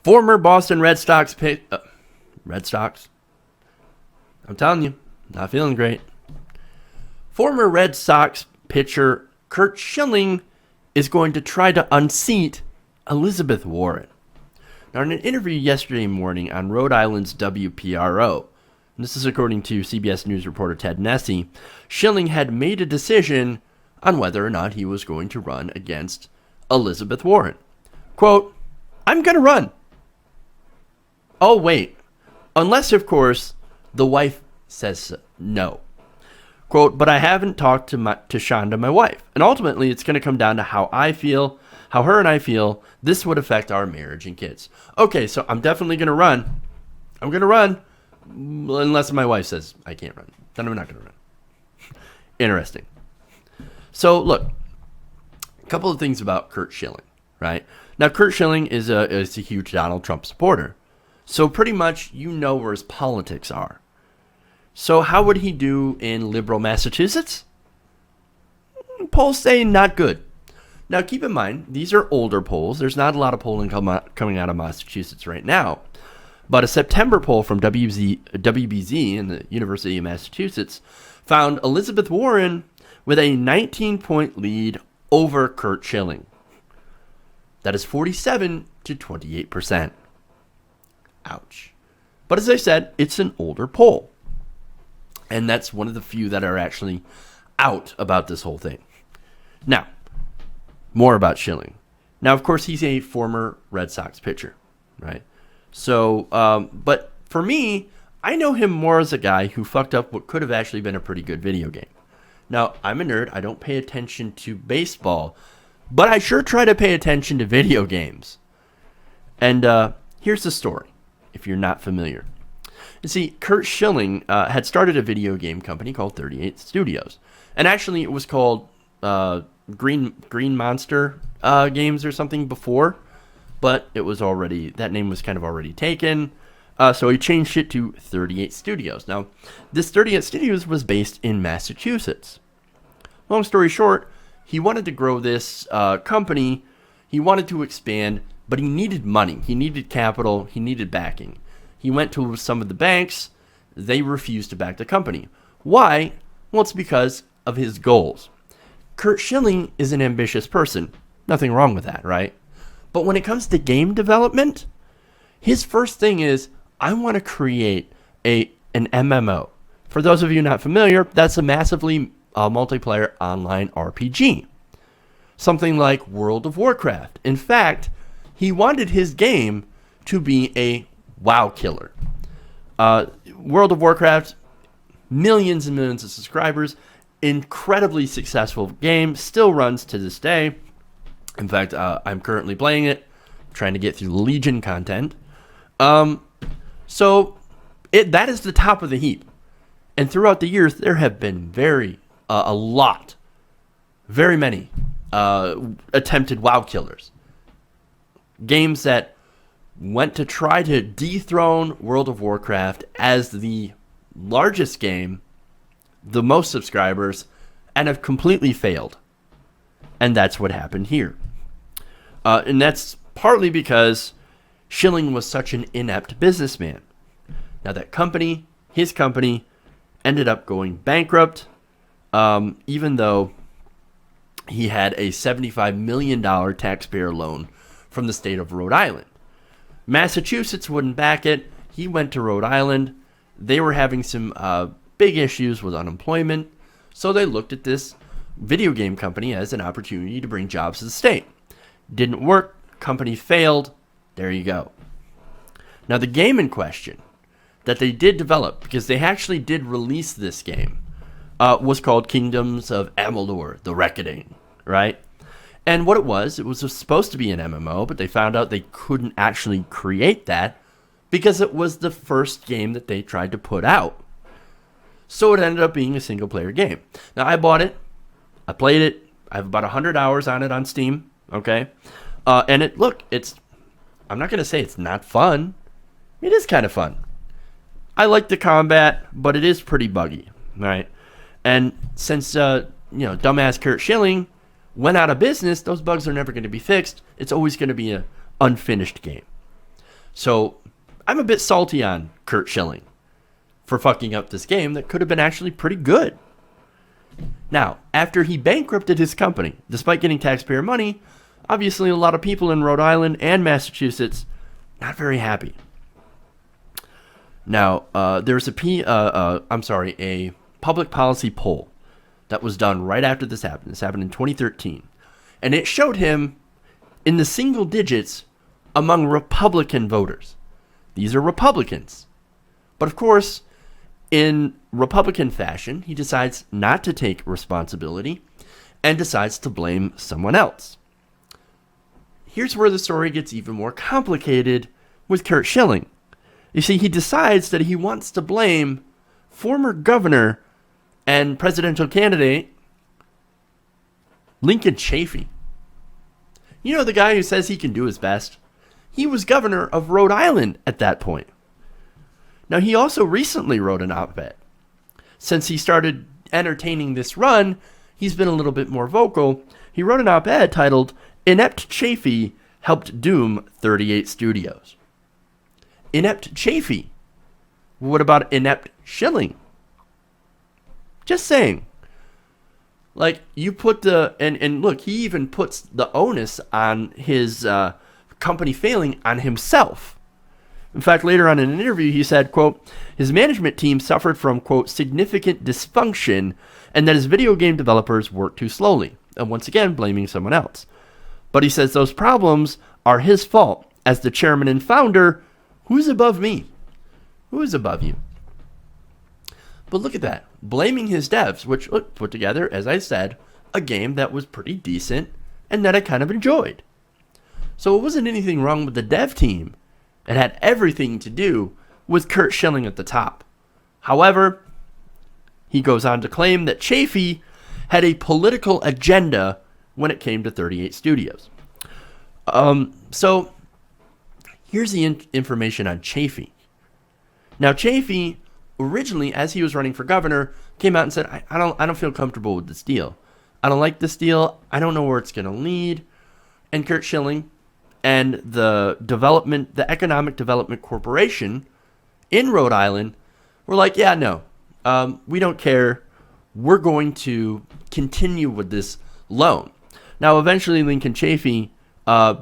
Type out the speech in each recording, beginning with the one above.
Former Boston Red Sox Red Sox? I'm telling you, not feeling great. Former Red Sox pitcher Curt Shilling is going to try to unseat Elizabeth Warren. Now, in an interview yesterday morning on Rhode Island's WPRO, and this is according to CBS News reporter Ted Nesi, Shilling had made a decision on whether or not he was going to run against Elizabeth Warren. Quote, "I'm going to run. Oh, wait. Unless, of course, the wife says no." Quote, "But I haven't talked to Shonda, my wife. And ultimately, it's going to come down to how her and I feel this would affect our marriage and kids." Okay, so I'm definitely going to run. I'm going to run. Unless my wife says I can't run. Then I'm not going to run. Interesting. So, look. A couple of things about Curt Schilling, right? Now, Curt Schilling is a huge Donald Trump supporter. So pretty much you know where his politics are. So how would he do in liberal Massachusetts? Polls say not good. Now keep in mind, these are older polls. There's not a lot of polling coming out of Massachusetts right now. But a September poll from WBZ in the University of Massachusetts found Elizabeth Warren with a 19-point lead over Curt Schilling. That is 47 to 28%. Ouch. But as I said, it's an older poll. And that's one of the few that are actually out about this whole thing. Now, more about Schilling. Now, of course, he's a former Red Sox pitcher, right? So, but for me, I know him more as a guy who fucked up what could have actually been a pretty good video game. Now, I'm a nerd. I don't pay attention to baseball, but I sure try to pay attention to video games. And here's the story, if you're not familiar. You see, Curt Schilling had started a video game company called 38 Studios. And actually, it was called Green Monster Games or something before. But it was already, that name was kind of already taken. So he changed it to 38 Studios. Now, this 38 Studios was based in Massachusetts. Long story short, he wanted to grow this company. He wanted to expand, but he needed money. He needed capital. He needed backing. He went to some of the banks. They refused to back the company. Why? Well, it's because of his goals. Curt Schilling is an ambitious person. Nothing wrong with that, right? But when it comes to game development, his first thing is, I want to create an MMO. For those of you not familiar, that's a massively multiplayer online RPG. Something like World of Warcraft. In fact, he wanted his game to be a WoW killer. World of Warcraft, millions and millions of subscribers, incredibly successful game, still runs to this day. In fact, I'm currently playing it, trying to get through the Legion content. So that is the top of the heap. And throughout the years, there have been very many attempted WoW killers. Games that went to try to dethrone World of Warcraft as the largest game, the most subscribers, and have completely failed. And that's what happened here. And that's partly because Schilling was such an inept businessman. Now that company, his company, ended up going bankrupt, even though he had a $75 million taxpayer loan from the state of Rhode Island. Massachusetts wouldn't back it. He went to Rhode Island. They were having some big issues with unemployment, so they looked at this video game company as an opportunity to bring jobs to the state. Didn't work. Company failed. There you go. Now, the game in question that they did develop, because they actually did release this game, was called Kingdoms of Amalur: The Reckoning, right? And what it was supposed to be an MMO, but they found out they couldn't actually create that because it was the first game that they tried to put out. So it ended up being a single-player game. Now, I bought it. I played it. I have about 100 hours on it on Steam, okay? And I'm not going to say it's not fun. It is kind of fun. I like the combat, but it is pretty buggy, right? And since, dumbass Curt Schilling went out of business, those bugs are never going to be fixed. It's always going to be an unfinished game. So I'm a bit salty on Curt Schilling for fucking up this game that could have been actually pretty good. Now, after he bankrupted his company, despite getting taxpayer money, obviously a lot of people in Rhode Island and Massachusetts not very happy. Now, there's a public policy poll that was done right after this happened. This happened in 2013. And it showed him in the single digits among Republican voters. These are Republicans. But of course, in Republican fashion, he decides not to take responsibility and decides to blame someone else. Here's where the story gets even more complicated with Curt Schilling. You see, he decides that he wants to blame former governor and presidential candidate Lincoln Chafee. You know, the guy who says he can do his best? He was governor of Rhode Island at that point. Now, he also recently wrote an op-ed. Since he started entertaining this run, he's been a little bit more vocal. He wrote an op-ed titled, "Inept Chafee Helped Doom 38 Studios." Inept Chafee. What about inept Schilling? Just saying. Like, you put and look, he even puts the onus on his company failing on himself. In fact, later on in an interview, he said, quote, his management team suffered from, quote, significant dysfunction and that his video game developers worked too slowly. And once again, blaming someone else. But he says those problems are his fault. As the chairman and founder, who's above me? Who is above you? But look at that. Blaming his devs, which put together, as I said, a game that was pretty decent and that I kind of enjoyed. So it wasn't anything wrong with the dev team. It had everything to do with Curt Schilling at the top. However, he goes on to claim that Chafee had a political agenda when it came to 38 Studios. So here's the information on Chafee. Now, Chafee originally, as he was running for governor, came out and said, I don't feel comfortable with this deal. I don't like this deal. I don't know where it's going to lead. And Curt Schilling and the Economic Development Corporation in Rhode Island were like, yeah, no, we don't care. We're going to continue with this loan. Now, eventually, Lincoln Chafee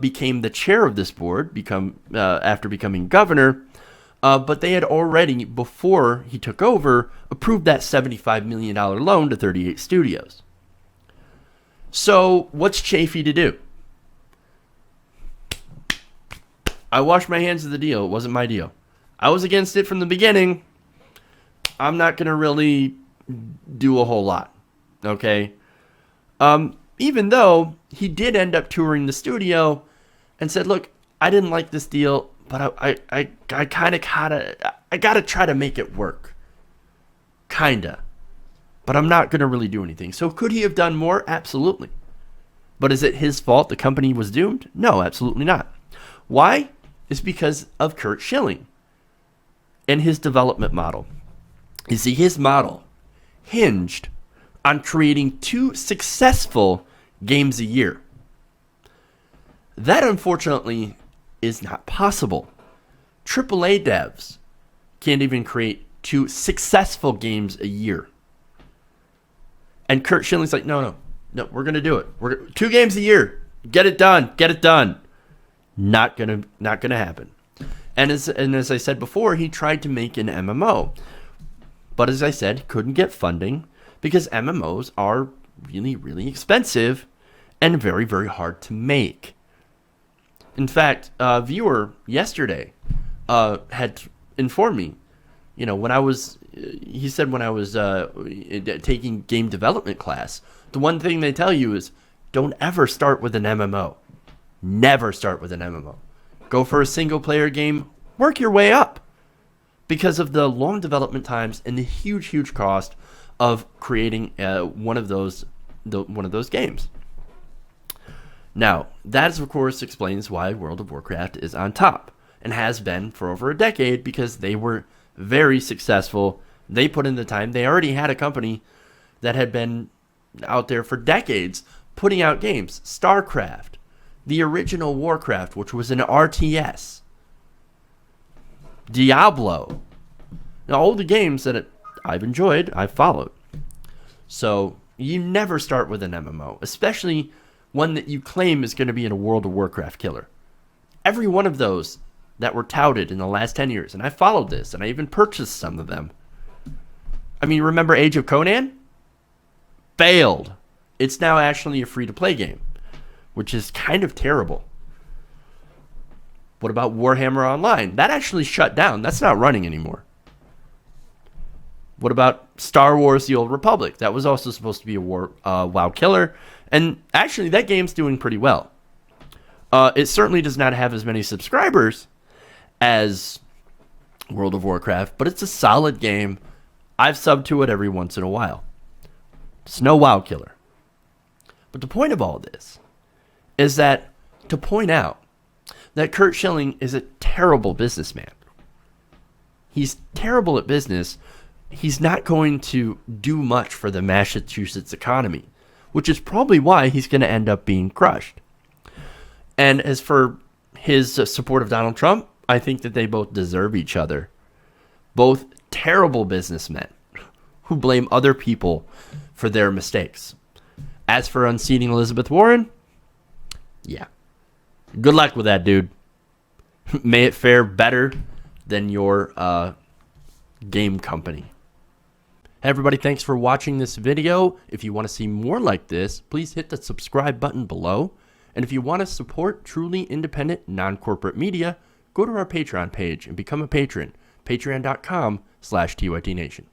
became the chair of this board, after becoming governor. But they had already, before he took over, approved that $75 million loan to 38 Studios. So what's Chafee to do? I washed my hands of the deal. It wasn't my deal. I was against it from the beginning. I'm not going to really do a whole lot. Okay? Even though he did end up touring the studio and said, look, I didn't like this deal, but I kind of gotta try to make it work. Kinda. But I'm not going to really do anything. So could he have done more? Absolutely. But is it his fault the company was doomed? No, absolutely not. Why? It's because of Curt Schilling and his development model. You see, his model hinged on creating 2 successful games a year. That, unfortunately, is not possible. AAA devs can't even create 2 successful games a year. And Curt Schilling's like, no, we're going to do it. We're 2 games a year. Get it done. Not gonna happen. And as I said before, he tried to make an MMO. But as I said, he couldn't get funding because MMOs are really, really expensive and very, very hard to make. In fact, a viewer yesterday had informed me, when I was taking game development class, the one thing they tell you is don't ever start with an MMO. Never start with an MMO. Go for a single player game, work your way up because of the long development times and the huge, huge cost of creating one of those games. Now, that of course explains why World of Warcraft is on top and has been for over a decade because they were very successful. They put in the time. They already had a company that had been out there for decades putting out games. StarCraft, the original Warcraft, which was an RTS. Diablo. Now, all the games that I've enjoyed, I've followed. So you never start with an MMO, especially one that you claim is going to be in a World of Warcraft killer. Every one of those that were touted in the last 10 years, and I followed this, and I even purchased some of them. I mean, remember Age of Conan? Failed. It's now actually a free-to-play game, which is kind of terrible. What about Warhammer Online? That actually shut down. That's not running anymore. What about Star Wars The Old Republic? That was also supposed to be a WoW killer. And actually, that game's doing pretty well. It certainly does not have as many subscribers as World of Warcraft, but it's a solid game. I've subbed to it every once in a while. It's no WoW killer. But the point of all this is that to point out that Curt Schilling is a terrible businessman. He's terrible at business. He's not going to do much for the Massachusetts economy, which is probably why he's going to end up being crushed. And as for his support of Donald Trump, I think that they both deserve each other. Both terrible businessmen who blame other people for their mistakes. As for unseating Elizabeth Warren, yeah. Good luck with that, dude. May it fare better than your game company. Hey everybody, thanks for watching this video. If you want to see more like this, please hit the subscribe button below. And if you want to support truly independent, non-corporate media, go to our Patreon page and become a patron. Patreon.com/TYTNation.